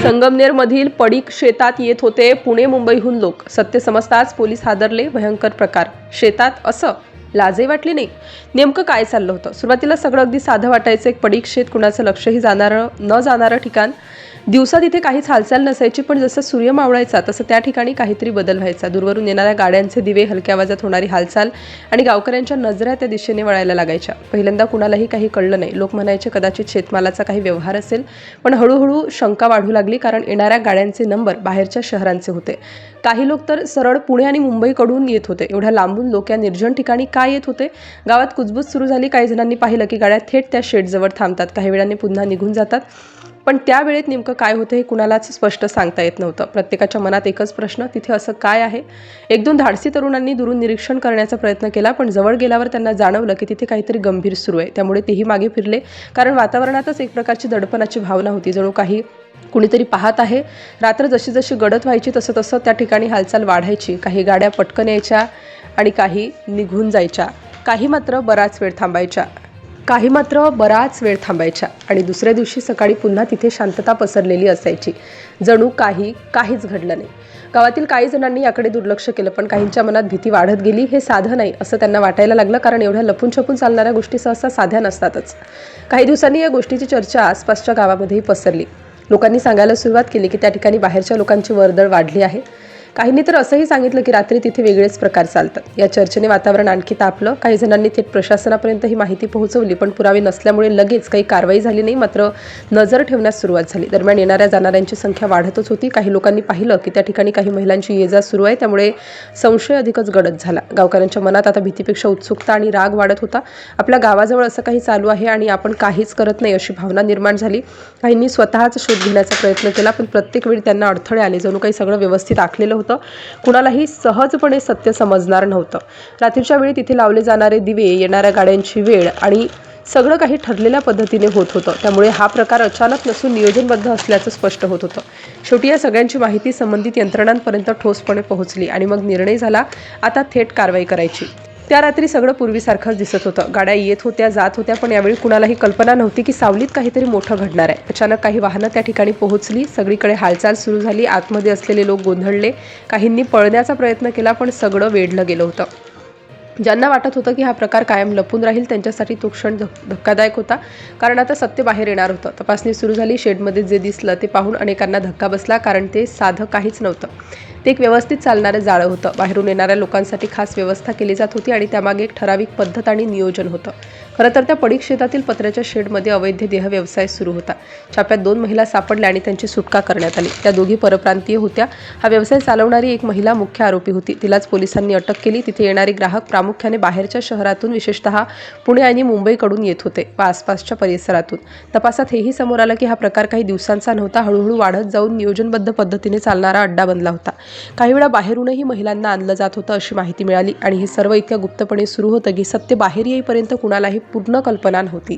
संगमनेरमधील पडीक शेतात येत होते पुणे मुंबईहून लोक. सत्य समजताच पोलीस हादरले. भयंकर प्रकार. शेतात असं लाजही वाटली नाही. नेमकं काय चाललं होतं? सुरुवातीला सगळं अगदी साधं वाटायचं. एक पडीक शेत, कुणाचं लक्षही न जाणारं ठिकाण. दिवसा तिथे काहीच हालचाल नसायची, पण जसं सूर्य मावळायचा तसं त्या ठिकाणी काहीतरी बदल व्हायचा. दूरवरून येणाऱ्या गाड्यांचे दिवे, हलक्या आवाजात होणारी हालचाल आणि गावकऱ्यांच्या नजरा त्या दिशेने वळायला लागायच्या. पहिल्यांदा कुणालाही काही कळलं नाही. लोक म्हणायचे कदाचित शेतमालाचा काही व्यवहार असेल, पण हळूहळू शंका वाढू लागली, कारण येणाऱ्या गाड्यांचे नंबर बाहेरच्या शहरांचे होते. काही लोक तर सरळ पुणे आणि मुंबईकडून येत होते. एवढ्या लांबून लोक या निर्जन ठिकाणी का येत होते? गावात कुजबूज सुरू झाली. काही जणांनी पाहिलं की गाड्या थेट त्या शेडजवळ थांबतात, काही वेळाने पुन्हा निघून जातात. पण त्या वेळेत नेमकं काय होतं हे कुणालाच स्पष्ट सांगता येत नव्हतं. प्रत्येकाच्या मनात एकच प्रश्न, तिथे असं काय आहे? एक दोन धाडसी तरुणांनी दुरून निरीक्षण करण्याचा प्रयत्न केला, पण जवळ गेल्यावर त्यांना जाणवलं की तिथे काहीतरी गंभीर सुरू आहे. त्यामुळे तेही मागे फिरले, कारण वातावरणातच एक प्रकारची दडपणाची भावना होती. जणू काही कुणीतरी पाहत आहे. रात्र जशी जशी गडद व्हायची तसं तसं त्या ठिकाणी हालचाल वाढायची. काही गाड्या पटकन यायच्या आणि काही निघून जायच्या. काही मात्र बराच वेळ थांबायच्या आणि दुसऱ्या दिवशी सकाळी पुन्हा तिथे शांतता पसरलेली असायची. जणू काहीच घडलं नाही. गावातील काही जणांनी याकडे दुर्लक्ष केलं, पण काहींच्या मनात भीती वाढत गेली. हे साधं नाही असं त्यांना वाटायला लागलं, कारण एवढ्या लपून छपून चालणाऱ्या गोष्टी सहसा साध्या नसतातच. काही दिवसांनी या गोष्टीची चर्चा आसपासच्या गावामध्येही पसरली. लोकांनी सांगायला सुरुवात केली की त्या ठिकाणी बाहेरच्या लोकांची वर्दळ वाढली आहे. काहींनी तर असंही सांगितलं की रात्री तिथे वेगळेच प्रकार चालतात. या चर्चेने वातावरण आणखी तापलं. काही जणांनी थेट प्रशासनापर्यंत ही माहिती पोहोचवली, पण पुरावे नसल्यामुळे लगेच काही कारवाई झाली नाही. मात्र नजर ठेवण्यास सुरुवात झाली. दरम्यान येणाऱ्या जाणाऱ्यांची संख्या वाढतच होती. काही लोकांनी पाहिलं की त्या ठिकाणी काही महिलांची ये जा सुरू आहे, त्यामुळे संशय अधिकच गडद झाला. गावकऱ्यांच्या मनात आता भीतीपेक्षा उत्सुकता आणि राग वाढत होता. आपल्या गावाजवळ असं काही चालू आहे आणि आपण काहीच करत नाही अशी भावना निर्माण झाली. काहींनी स्वतःच शोध घेण्याचा प्रयत्न केला, पण प्रत्येक वेळी त्यांना अडथळे आले. जणू काही सगळं व्यवस्थित आखलेलं होतं. कुणालाही सहजपणे सत्य समजणार नव्हतं. रात्रीच्या वेळी तिथे लावले जाणारे दिवे, येणाऱ्या गाड्यांची वेळ आणि सगळं काही ठरलेल्या पद्धतीने होत होतं. त्यामुळे हा प्रकार अचानक नसून नियोजनबद्ध असल्याचं स्पष्ट होत होतं. शेवटी या सगळ्यांची माहिती संबंधित यंत्रणांपर्यंत ठोसपणे पोहोचली आणि मग निर्णय झाला, आता थेट कारवाई करायची. त्या रात्री सगळं पूर्वीसारखंच दिसत होतं. गाड्या येत होत्या, जात होत्या, पण यावेळी कुणालाही कल्पना नव्हती की सावलीत काहीतरी मोठं घडणार आहे. अचानक काही वाहनं त्या ठिकाणी पोहोचली. सगळीकडे हालचाल सुरू झाली. आतमध्ये असलेले लोक गोंधळले. काहींनी पळण्याचा प्रयत्न केला, पण सगळं वेढलं गेलं होतं. ज्यांना वाटत होतं की हा प्रकार कायम लपून राहील, त्यांच्यासाठी तो क्षण धक्कादायक होता, कारण आता सत्य बाहेर येणार होतं. तपासणी सुरू झाली. शेडमध्ये जे दिसलं ते पाहून अनेकांना धक्का बसला, कारण ते साधं काहीच नव्हतं. ते एक व्यवस्थित चालणारं जाळं होतं. बाहेरून येणाऱ्या लोकांसाठी खास व्यवस्था केली जात होती आणि त्यामागे एक ठराविक पद्धत आणि नियोजन होतं. खरं तर त्या पडीक शेतातील पत्र्याच्या शेडमध्ये अवैध देह व्यवसाय सुरू होता. छाप्यात 2 महिला सापडल्या आणि त्यांची सुटका करण्यात आली. त्या दोघी परप्रांतीय होत्या. हा व्यवसाय चालवणारी एक महिला मुख्य आरोपी होती. तिलाच पोलिसांनी अटक केली. तिथे येणारे ग्राहक प्रामुख्याने बाहेरच्या शहरातून, विशेषतः पुणे आणि मुंबईकडून येत होते व आसपासच्या परिसरातून. तपासात हेही समोर आलं की हा प्रकार काही दिवसांचा नव्हता. हळूहळू वाढत जाऊन नियोजनबद्ध पद्धतीने चालणारा अड्डा बनला होता. काही वेळा बाहेरूनही महिलांना आणलं जात होतं अशी माहिती मिळाली आणि हे सर्व इतक्या गुप्तपणे सुरू होतं की सत्य बाहेर येईपर्यंत कुणालाही पूर्ण कल्पना नव्हती.